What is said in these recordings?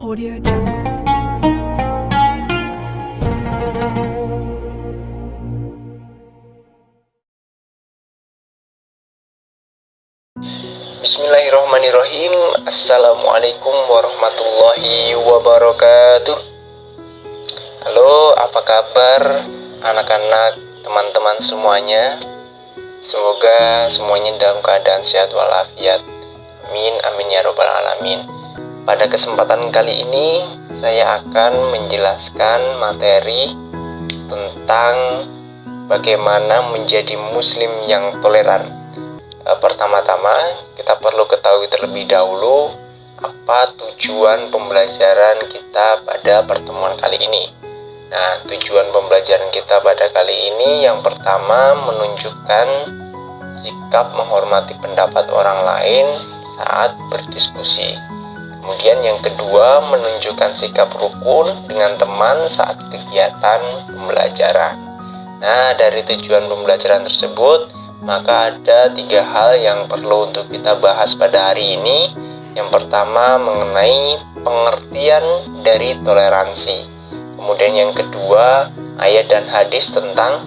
Audio Jungle. Bismillahirrahmanirrahim. Assalamualaikum warahmatullahi wabarakatuh. Halo, apa kabar anak-anak, teman-teman semuanya? Semoga semuanya dalam keadaan sehat walafiat. Amin, amin ya robbal alamin. Pada kesempatan kali ini saya akan menjelaskan materi tentang bagaimana menjadi muslim yang toleran. Pertama-tama kita perlu ketahui terlebih dahulu apa tujuan pembelajaran kita pada pertemuan kali ini. Nah, tujuan pembelajaran kita pada kali ini yang pertama menunjukkan sikap menghormati pendapat orang lain saat berdiskusi. Kemudian yang kedua menunjukkan sikap rukun dengan teman saat kegiatan pembelajaran. Nah, dari tujuan pembelajaran tersebut maka ada 3 hal yang perlu untuk kita bahas pada hari ini. Yang pertama mengenai pengertian dari toleransi. Kemudian yang kedua ayat dan hadis tentang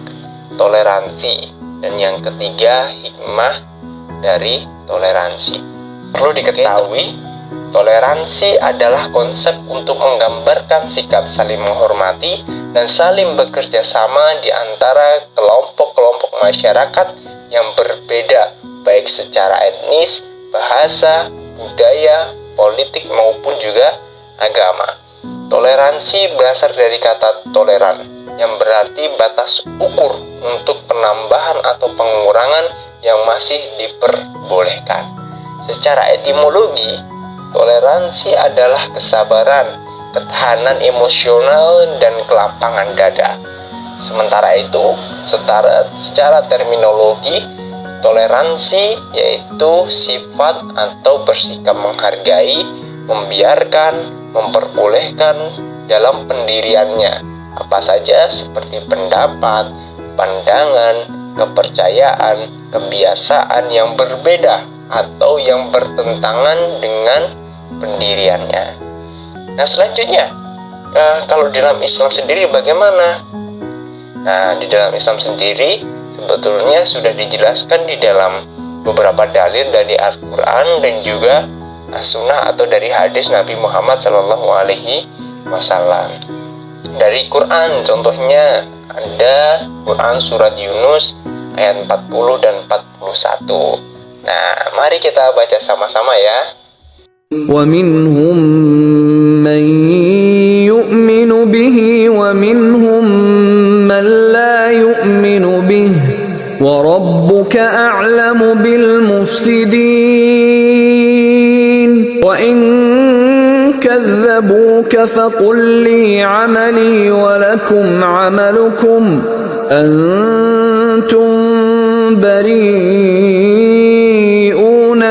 toleransi. Dan yang ketiga hikmah dari toleransi. Perlu diketahui, toleransi adalah konsep untuk menggambarkan sikap saling menghormati dan saling bekerja sama di antara kelompok-kelompok masyarakat yang berbeda, baik secara etnis, bahasa, budaya, politik maupun juga agama. Toleransi berasal dari kata toleran, yang berarti batas ukur untuk penambahan atau pengurangan yang masih diperbolehkan. Secara etimologi, toleransi adalah kesabaran, ketahanan emosional, dan kelapangan dada. Sementara itu, secara terminologi, toleransi yaitu sifat atau bersikap menghargai, membiarkan, memperbolehkan dalam pendiriannya apa saja seperti pendapat, pandangan, kepercayaan, kebiasaan yang berbeda atau yang bertentangan dengan pendiriannya. Nah, selanjutnya, kalau dalam Islam sendiri bagaimana? Nah, di dalam Islam sendiri sebetulnya sudah dijelaskan di dalam beberapa dalil dari Al-Quran dan juga As-Sunnah atau dari hadis Nabi Muhammad SAW. Dari Quran contohnya ada Quran surat Yunus ayat 40 dan 41. Nah, mari kita baca sama-sama ya. وَمِنْهُمْ مَنْ يُؤْمِنُ بِهِ وَمِنْهُمْ مَنْ لَا يُؤْمِنُ بِهِ وَرَبُّكَ أَعْلَمُ بِالْمُفْسِدِينَ وَإِنْ كَذَّبُوكَ فَقُلْ لِي عَمَلِي وَلَكُمْ عَمَلُكُمْ أَنْتُمْ بَرِيئُونَ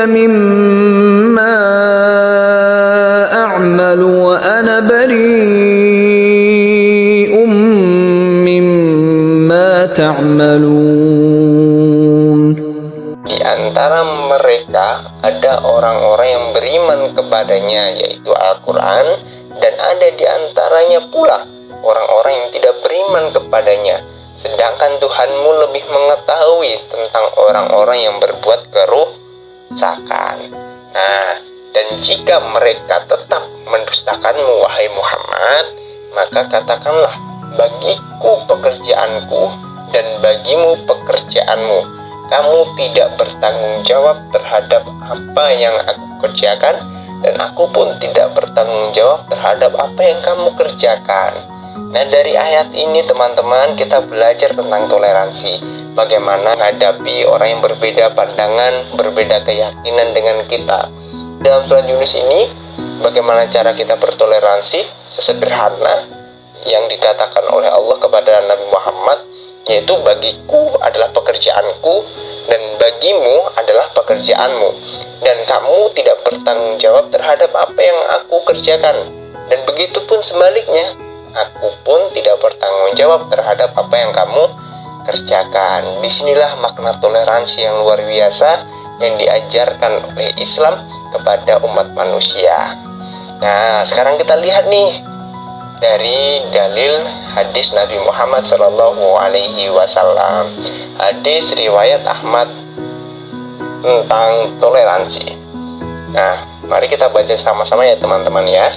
مِمَّا أَعْمَلُ وَأَنَا بَرِيءٌ مِّمَّا تَعْمَلُونَ. Di antara mereka ada orang-orang yang beriman kepadanya, yaitu Al-Quran, dan ada di antaranya pula orang-orang yang tidak beriman kepadanya, sedangkan Tuhanmu lebih mengetahui tentang orang-orang yang berbuat kerusakan. Nah, dan jika mereka tetap mendustakanmu, wahai Muhammad, maka katakanlah, bagiku pekerjaanku dan bagimu pekerjaanmu. Kamu tidak bertanggung jawab terhadap apa yang aku kerjakan, dan aku pun tidak bertanggung jawab terhadap apa yang kamu kerjakan. Nah, dari ayat ini teman-teman kita belajar tentang toleransi. Bagaimana menghadapi orang yang berbeda pandangan, berbeda keyakinan dengan kita. Dalam surat Yunus ini, bagaimana cara kita bertoleransi sesederhana yang dikatakan oleh Allah kepada Nabi Muhammad, yaitu bagiku adalah pekerjaanku dan bagimu adalah pekerjaanmu, dan kamu tidak bertanggung jawab terhadap apa yang aku kerjakan, dan begitu pun sebaliknya, aku pun tidak bertanggung jawab terhadap apa yang kamu kerjakan. Disinilah makna toleransi yang luar biasa yang diajarkan oleh Islam kepada umat manusia. Nah, sekarang kita lihat nih dari dalil hadis Nabi Muhammad Shallallahu Alaihi Wasallam. Hadis riwayat Ahmad tentang toleransi. Nah, mari kita baca sama-sama ya teman-teman ya.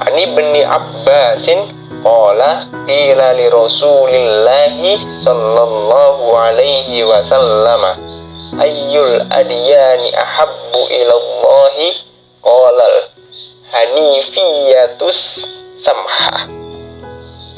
Ani bin Abbasin qala qila li Rasulillahi sallallahu alaihi wasallam ayyul adyani ahabbu ilallahi qala hanifiyatus samha.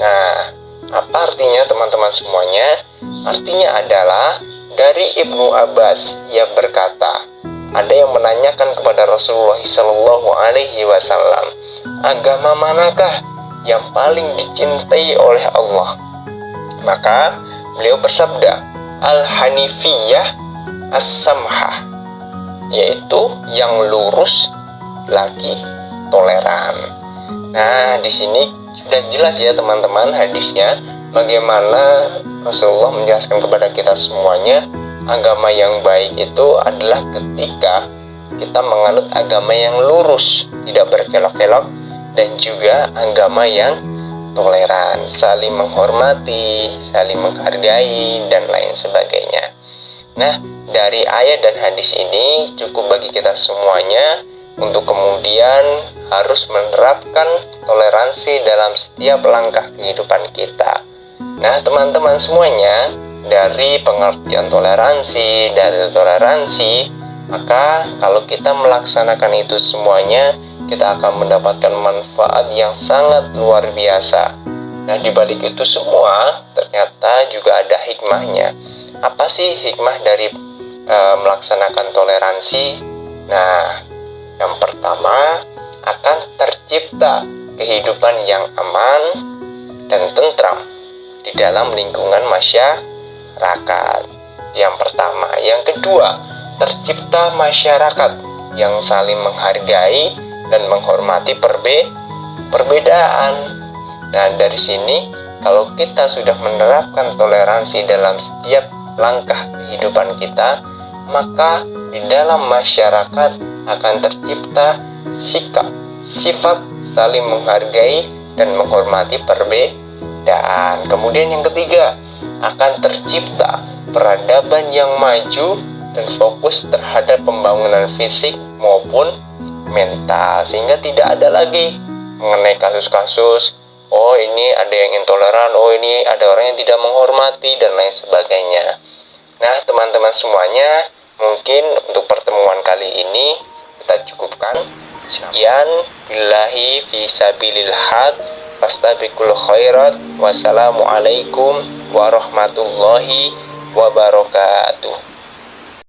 Nah, apa artinya teman-teman semuanya? Artinya adalah dari Ibnu Abbas, ia berkata, ada yang menanyakan kepada Rasulullah Shallallahu Alaihi Wasallam, agama manakah yang paling dicintai oleh Allah? Maka beliau bersabda, Al-Hanifiyah As-Samhah, yaitu yang lurus lagi toleran. Nah, di sini sudah jelas ya teman-teman hadisnya, bagaimana Rasulullah menjelaskan kepada kita semuanya, agama yang baik itu adalah ketika kita menganut agama yang lurus, tidak berkelok-kelok, dan juga agama yang toleran, saling menghormati, saling menghargai, dan lain sebagainya. Nah, dari ayat dan hadis ini cukup bagi kita semuanya untuk kemudian harus menerapkan toleransi dalam setiap langkah kehidupan kita. Nah, teman-teman semuanya, dari pengertian toleransi, maka kalau kita melaksanakan itu semuanya, kita akan mendapatkan manfaat yang sangat luar biasa. Nah, di balik itu semua ternyata juga ada hikmahnya. Apa sih hikmah dari melaksanakan toleransi? Nah, yang pertama, akan tercipta kehidupan yang aman dan tentram di dalam lingkungan masyarakat. Yang pertama. Yang kedua, tercipta masyarakat yang saling menghargai dan menghormati perbedaan. Nah, dari sini kalau kita sudah menerapkan toleransi dalam setiap langkah kehidupan kita, maka di dalam masyarakat akan tercipta sifat saling menghargai dan menghormati perbedaan. Kemudian yang ketiga, akan tercipta peradaban yang maju dan fokus terhadap pembangunan fisik maupun mental, sehingga tidak ada lagi mengenai kasus-kasus, oh ini ada yang intoleran, oh ini ada orang yang tidak menghormati, dan lain sebagainya. Nah, teman-teman semuanya, mungkin untuk pertemuan kali ini kita cukupkan. Sekian, billahi fisabilil haq, fastabiqul khairat, wassalamualaikum warahmatullahi wabarakatuh.